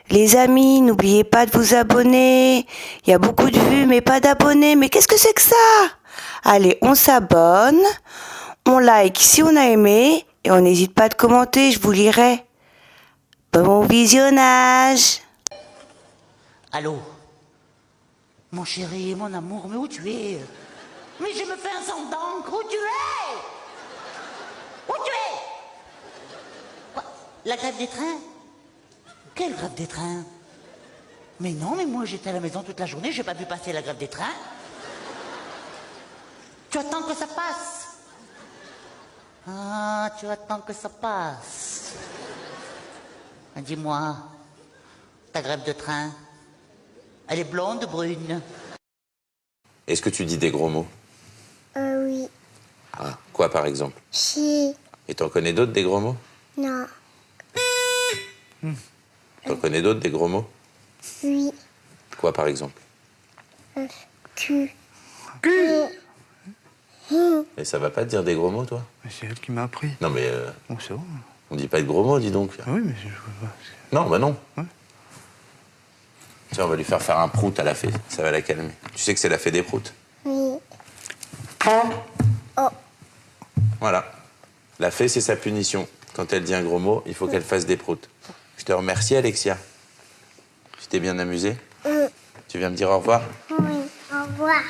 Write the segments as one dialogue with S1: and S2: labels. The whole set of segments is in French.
S1: Les amis, n'oubliez pas de vous abonner. Il y a beaucoup de vues, mais pas d'abonnés. Mais qu'est-ce que c'est que ça? Allez, on s'abonne, on like si on a aimé, et on n'hésite pas à commenter, je vous lirai. Bon visionnage.
S2: Allô? Mon chéri, mon amour, mais où tu es? Mais je me fais un sang d'encre, où tu es? Où tu es? Quoi? La grève des trains? Quelle grève des trains? Mais non, mais moi j'étais à la maison toute la journée, j'ai pas vu passer la grève des trains. Tu attends que ça passe? Ah, tu attends que ça passe. Dis-moi, ta grève de train, elle est blonde ou brune?
S3: Est-ce que tu dis des gros mots?
S4: Oui.
S3: Ah, quoi par exemple?
S4: Chi.
S3: Et t'en connais d'autres des gros mots?
S4: Non.
S3: T'en connais d'autres des gros mots?
S4: Oui.
S3: Quoi par exemple?
S4: Cul.
S3: Et ça va pas te dire des gros mots, toi?
S5: Mais c'est elle qui m'a appris.
S3: Non mais
S5: Bon, c'est bon.
S3: on dit pas de gros mots, dis donc.
S5: Ah oui, mais je vois pas.
S3: Non, bah non.
S5: Ouais.
S3: Tiens, on va lui faire un prout à la fée, ça va la calmer. Tu sais que c'est la fée des proutes?
S4: Oui.
S3: Voilà. La fée, c'est sa punition. Quand elle dit un gros mot, il faut qu'elle fasse des proutes. Je te remercie, Alexia. Tu t'es bien amusée? Tu viens me dire au revoir?
S4: Oui. Au revoir.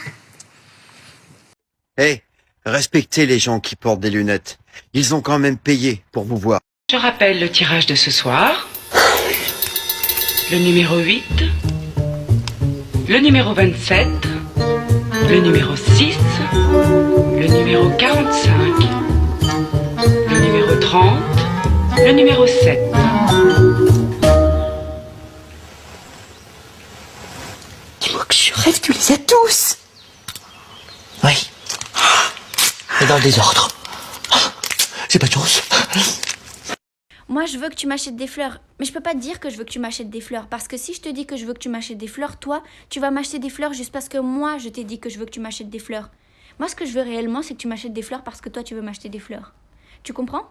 S6: Hé, respectez les gens qui portent des lunettes. Ils ont quand même payé pour vous voir.
S7: Je rappelle le tirage de ce soir. Le numéro 8, le numéro 27, le numéro 6, le numéro 45, le numéro 30, le numéro 7.
S2: Dis-moi que je rêve, tu les as tous. Oui. Et dans le désordre. C'est pas de chance.
S8: Moi, je veux que tu m'achètes des fleurs. Mais je peux pas te dire que je veux que tu m'achètes des fleurs. Parce que si je te dis que je veux que tu m'achètes des fleurs, toi, tu vas m'acheter des fleurs juste parce que moi, je t'ai dit que je veux que tu m'achètes des fleurs. Moi, ce que je veux réellement, c'est que tu m'achètes des fleurs parce que toi, tu veux m'acheter des fleurs. Tu comprends?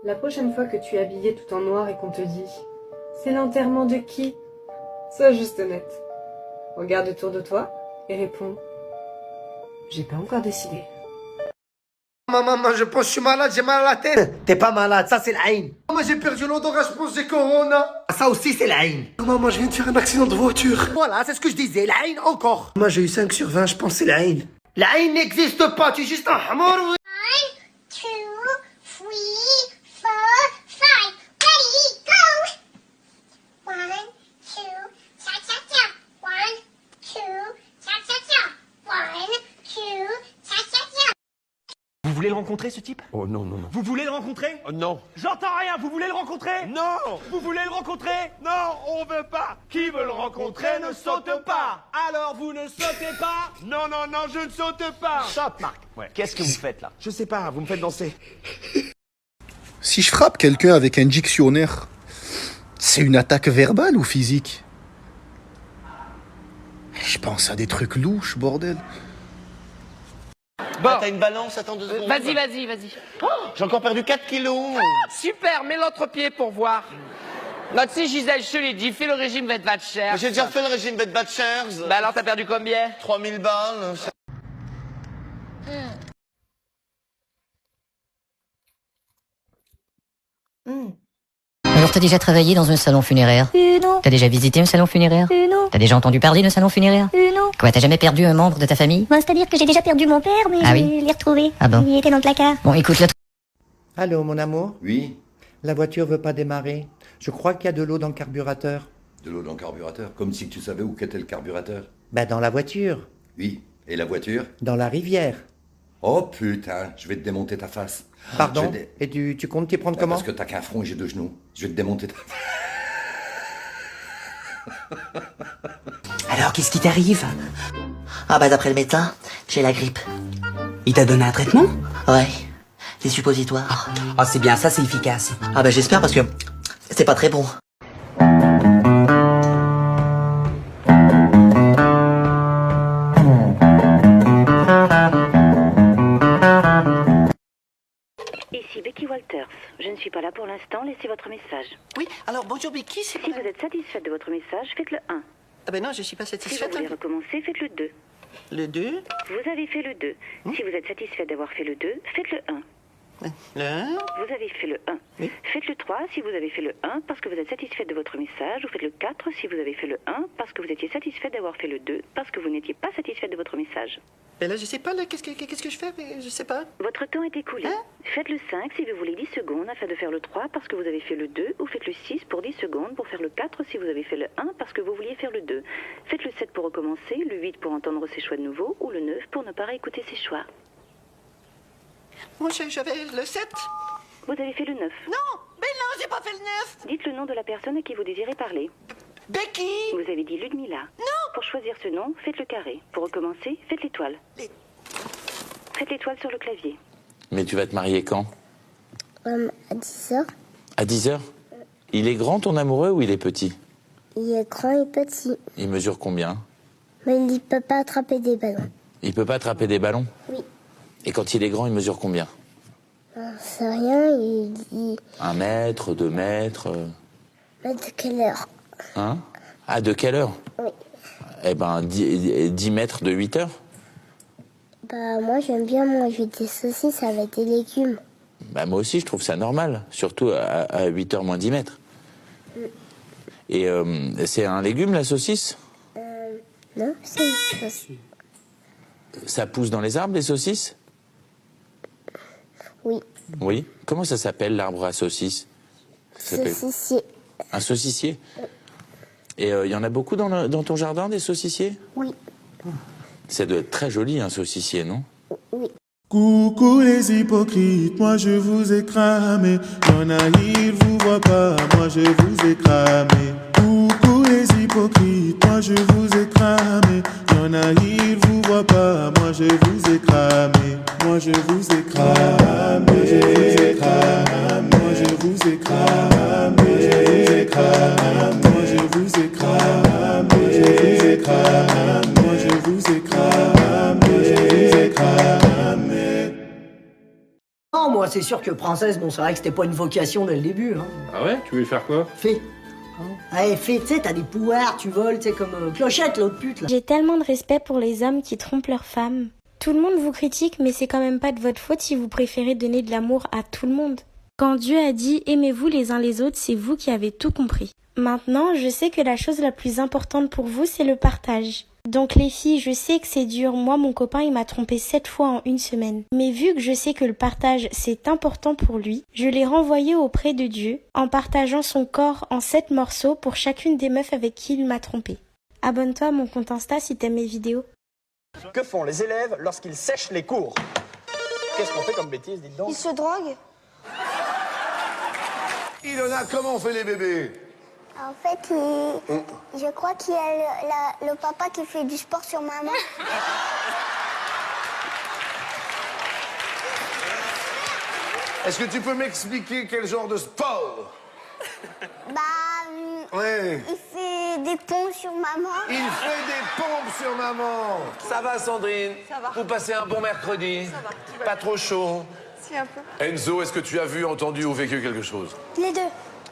S9: La prochaine fois que tu es habillé tout en noir et qu'on te dit « C'est l'enterrement de qui ?» Sois juste honnête. Regarde autour de toi et réponds « J'ai pas encore décidé. »
S10: Maman, je pense que je suis malade, j'ai mal à la tête.
S2: T'es pas malade, ça c'est l'Aïn.
S10: Maman, j'ai perdu l'odorat, je pense que j'ai corona.
S2: Ça aussi c'est l'Aïn.
S10: Maman, je viens de faire un accident de voiture.
S2: Voilà, c'est ce que je disais, l'Aïn encore.
S10: Moi, j'ai eu 5 sur 20, je pense que c'est l'Aïn.
S2: L'Aïn n'existe pas, tu es juste un hamor.
S4: 1, 2, 3, 4, 5. Ready, go! 1, 2, cha-cha-cha. 1, 2, cha-cha-cha. 1, 2, cha-cha-cha.
S11: Vous voulez le rencontrer, ce type?
S6: Oh non, non, non.
S11: Vous voulez le rencontrer?
S6: Oh non.
S11: J'entends rien, vous voulez le rencontrer?
S6: Non.
S11: Vous voulez le rencontrer? Non, on veut pas. Qui veut le rencontrer ne saute pas. Alors vous ne sautez pas? Non, non, non, je ne saute pas. Stop, Marc. Ouais. Qu'est-ce que vous faites là? Je sais pas, vous me faites danser.
S10: Si je frappe quelqu'un avec un dictionnaire, c'est une attaque verbale ou physique? Je pense à des trucs louches, bordel.
S2: Bon. T'as une balance, attends 2 secondes.
S11: Vas-y.
S2: J'ai encore perdu 4 kilos.
S11: Super, mets l'autre pied pour voir. Là, tu sais, Gisèle, je te l'ai dit, fais le régime Vetvatcher.
S2: J'ai déjà fait le régime Bedbatchers.
S11: Bah alors, t'as perdu combien?
S2: 3000 balles.
S12: Alors, t'as déjà travaillé dans un salon funéraire?
S4: Non.
S12: T'as déjà visité un salon funéraire?
S4: Non.
S12: T'as déjà entendu parler d'un salon funéraire?
S4: Non.
S12: Quoi, t'as jamais perdu un membre de ta famille?
S4: Bon, c'est-à-dire que j'ai déjà perdu mon père, mais
S12: Ah
S4: je
S12: oui
S4: l'ai retrouvé.
S12: Ah bon?
S4: Il était dans le placard.
S12: Bon, écoute, là...
S2: Allô, mon amour?
S6: Oui.
S2: La voiture veut pas démarrer. Je crois qu'il y a de l'eau dans le carburateur.
S6: De l'eau dans le carburateur, comme si tu savais où qu'était le carburateur.
S2: Bah, dans la voiture.
S6: Oui. Et la voiture?
S2: Dans la rivière.
S6: Oh putain, je vais te démonter ta face.
S2: Pardon?
S6: Je vais
S2: Et tu comptes t'y prendre comment?
S6: Parce que t'as qu'un front et j'ai 2 genoux. Je vais te démonter ta
S2: Alors, qu'est-ce qui t'arrive? Ah bah, d'après le médecin, j'ai la grippe. Il t'a donné un traitement? Ouais. Des suppositoires. Ah, c'est bien, ça c'est efficace. Ah bah, j'espère parce que c'est pas très bon.
S13: Ici Becky Walters. Je ne suis pas là pour l'instant, laissez votre message.
S14: Oui,
S13: Alors, bonjour, mais qui c'est?
S14: Si vous êtes satisfaite de votre message, faites le 1.
S13: Ah ben non, je suis pas
S14: Si vous
S13: satisfaite.
S14: voulez recommencer, faites le 2.
S13: Le 2.
S14: Vous avez fait le 2. Si vous êtes satisfaite d'avoir fait le 2, faites le 1.
S13: Le 1.
S14: Vous avez fait le 1.
S13: Oui.
S14: Faites le 3 si vous avez fait le 1 parce que vous êtes satisfaite de votre message. Ou faites le 4 si vous avez fait le 1 parce que vous étiez satisfaite d'avoir fait le 2 parce que vous n'étiez pas satisfaite de votre message.
S13: Ben là, je sais pas, là, qu'est-ce que je fais? Mais je sais pas.
S14: Votre temps est écoulé. Faites le 5 si vous voulez 10 secondes afin de faire le 3 parce que vous avez fait le 2. Ou faites le 6 pour 10 secondes pour faire le 4 si vous avez fait le 1 parce que vous vouliez faire le 2. Faites le 7 pour recommencer, le 8 pour entendre ses choix de nouveau ou le 9 pour ne pas réécouter ses choix.
S13: Moi, j'avais le 7.
S14: Vous avez fait le 9.
S13: Non, mais non, j'ai pas fait le 9.
S14: Dites le nom de la personne à qui vous désirez parler.
S13: Becky.
S14: Vous avez dit Ludmilla.
S13: Non.
S14: Pour choisir ce nom, faites le carré. Pour recommencer, faites l'étoile. Faites l'étoile sur le clavier.
S3: Mais tu vas te marier quand?
S4: À 10h.
S3: À 10h? Il est grand ton amoureux ou il est petit?
S4: Il est grand et petit.
S3: Il mesure combien?
S4: Mais il ne peut pas attraper des ballons.
S3: Il peut pas attraper des ballons?
S4: Oui.
S3: Et quand il est grand, il mesure combien?
S4: C'est rien, il dit...
S3: 1 mètre, 2 mètres
S4: Mais de quelle heure?
S3: Hein? Ah, de quelle heure?
S4: Oui.
S3: Eh ben, 10 mètres de 8 heures?
S4: Bah, moi, j'aime bien manger des saucisses avec des légumes.
S3: Bah, moi aussi, je trouve ça normal. Surtout à 8 heures moins 10 mètres. Et c'est un légume, la saucisse?
S4: Non, c'est une saucisse.
S3: Ça pousse dans les arbres, les saucisses?
S4: Oui.
S3: Oui. Comment ça s'appelle, l'arbre à saucisses? Ça s'appelle-
S4: Saucissier.
S3: Un saucissier? Et il y en a beaucoup dans ton jardin, des saucissiers?
S4: Oui.
S3: Ça doit être très joli, un saucissier, non?
S4: Oui.
S15: Coucou les hypocrites, moi je vous ai cramé. Y'en a, ils vous voient pas, moi je vous ai cramé. Coucou les hypocrites, moi je vous ai cramé. Y'en a, ils vous voient pas, moi je vous ai cramé. Moi je vous ai cramé, moi je vous ai cramé, moi je vous ai cramé, moi je vous ai cramé, moi je vous ai cramé, moi je vous ai cramé, moi je vous ai cramé, moi je vous ai cramé.
S16: Non, moi, c'est sûr que princesse, bon, c'est vrai que c'était pas une vocation dès le début. Hein.
S17: Ah ouais? Tu voulais faire quoi?
S16: Fée. Allez, fée, tu sais, t'as des pouvoirs, tu voles, tu sais, comme Clochette, l'autre pute, là.
S18: J'ai tellement de respect pour les hommes qui trompent leurs femmes. Tout le monde vous critique, mais c'est quand même pas de votre faute si vous préférez donner de l'amour à tout le monde. Quand Dieu a dit « aimez-vous les uns les autres », c'est vous qui avez tout compris. Maintenant, je sais que la chose la plus importante pour vous, c'est le partage. Donc les filles, je sais que c'est dur. Moi, mon copain, il m'a trompé 7 fois en une semaine. Mais vu que je sais que le partage, c'est important pour lui, je l'ai renvoyé auprès de Dieu en partageant son corps en 7 morceaux pour chacune des meufs avec qui il m'a trompé. Abonne-toi à mon compte Insta si t'aimes mes vidéos.
S11: Que font les élèves lorsqu'ils sèchent les cours? Qu'est-ce qu'on fait comme bêtise, dites donc?
S4: Il se drogue.
S19: Ilona, comment on fait les bébés?
S4: En fait, je crois qu'il y a le papa qui fait du sport sur maman.
S19: Est-ce que tu peux m'expliquer quel genre de sport?
S4: Il fait des pompes sur maman.
S19: Il fait des pompes sur maman.
S20: Ça va, Sandrine?
S4: Ça va.
S20: Vous passez un bon mercredi?
S4: Ça va.
S20: Pas trop chaud?
S4: Si, un peu.
S19: Enzo, est-ce que tu as vu, entendu ou vécu quelque chose?
S4: Les deux.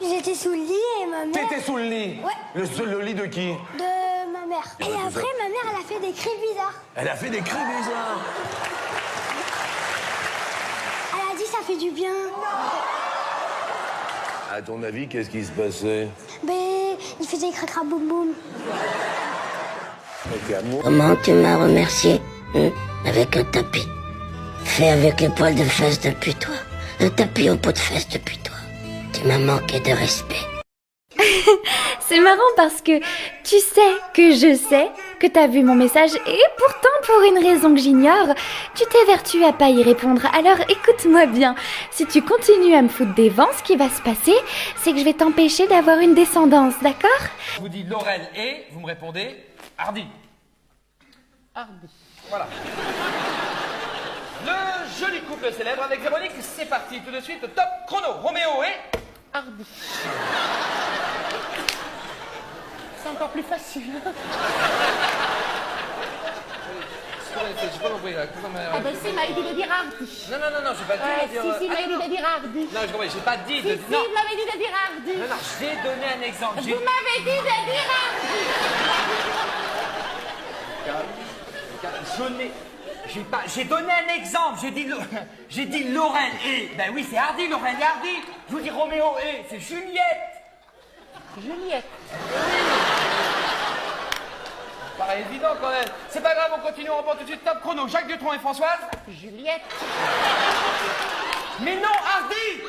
S4: J'étais sous le lit et ma mère...
S20: T'étais sous le lit?
S4: Ouais.
S20: Le lit de qui?
S4: De ma mère. Et après, ma mère, elle a fait des cris bizarres.
S20: Elle a fait des cris bizarres.
S4: Elle a dit ça fait du bien.
S19: À ton avis, qu'est-ce qui se passait?
S4: Il faisait cracra boum boum.
S21: Comment tu m'as remercié? Avec un tapis. Fait avec les poils de fesses depuis toi. Un tapis au pot de fesses depuis toi. Tu m'as manqué de respect.
S8: C'est marrant parce que tu sais que je sais que t'as vu mon message et pourtant pour une raison que j'ignore, tu t'évertues à pas y répondre. Alors écoute-moi bien, si tu continues à me foutre des vents, ce qui va se passer, c'est que je vais t'empêcher d'avoir une descendance, d'accord?
S22: Je vous dis Laurel et vous me répondez Hardy. Hardy. Voilà. Le joli couple célèbre avec Véronique, c'est parti tout de suite, top chrono, Roméo et Hardy. C'est encore plus facile. j'ai pas compris là.
S1: Ah ben si, il m'a dit de dire Hardy.
S22: Non, j'ai pas dit de dire...
S1: Si, il m'a dit de dire Hardy.
S22: Non, je comprends, j'ai pas dit de dire...
S1: Si, il m'avait dit de dire Hardy.
S22: Non, j'ai donné un exemple.
S1: Vous m'avez dit de dire Hardy.
S22: J'ai donné un exemple, j'ai dit Laurel et... Ben oui, c'est Hardy, Laurel et Hardy. Je vous dis Roméo et... C'est Juliette.
S1: Juliette.
S22: Paraît évident quand même. C'est pas grave, on continue, on reprend tout de suite. Top chrono, Jacques Dutronc et Françoise.
S1: Juliette.
S22: Mais non, Hardy.